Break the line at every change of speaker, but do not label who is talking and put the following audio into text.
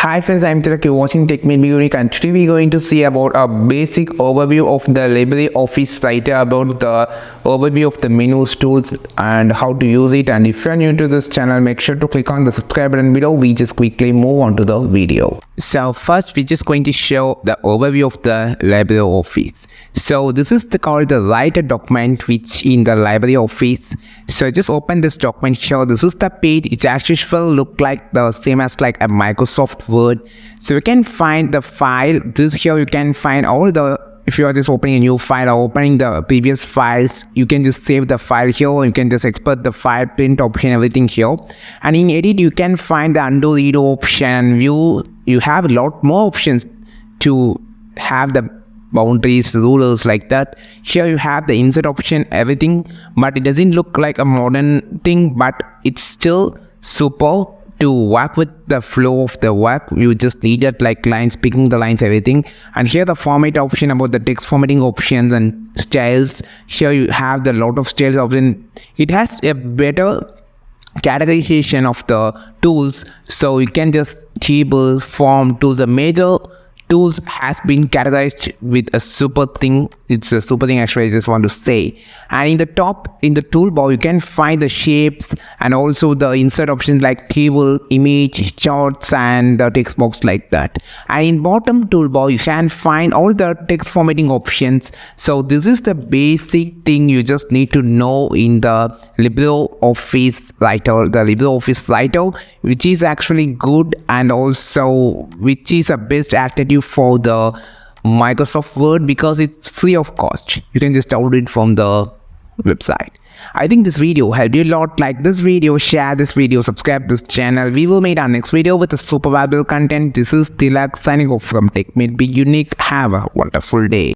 Hi friends, I'm Tilak, you're watching Tech Made Me Unique, and today we're going to see about a basic overview of the LibreOffice writer, about the overview of the menus, tools and how to use it. And if you're new to this channel, make sure to click on the subscribe button below. We just quickly move on to the video. So first we're just going to show the overview of the LibreOffice. So this is called the writer document which in the LibreOffice. So just open this document here. This is the page. It's as usual look like the same as like a Microsoft Word. So you can find the file. This here you can find all the, if you are just opening a new file or opening the previous files, you can just save the file here. You can just export the file, print option, everything here. And in edit you can find the undo redo option, view. You have a lot more options to have the boundaries, rulers, like that. Here you have the insert option, everything, but it doesn't look like a modern thing, but it's still super to work with the flow of the work. You just need it like lines, picking the lines, everything. And here the format option, about the text formatting options and styles. Here you have the lot of styles option. It has a better categorization of the tools, so you can just table, form tools. The major tools has been categorized with a super thing. It's a super thing actually, I just want to say. And in the top, in the toolbar, you can find the shapes and also the insert options like table, image, charts and the text box, like that. And in bottom toolbar, you can find all the text formatting options. So this is the basic thing you just need to know in the LibreOffice writer, which is actually good, and also which is a best alternative for the Microsoft Word because it's free of cost. You can just download it from the website. I think this video helped you a lot. Like this video, share this video, subscribe this channel. We will meet our next video with a super valuable content. This is Tilak signing off from Tech Made Me Unique. Have a wonderful day.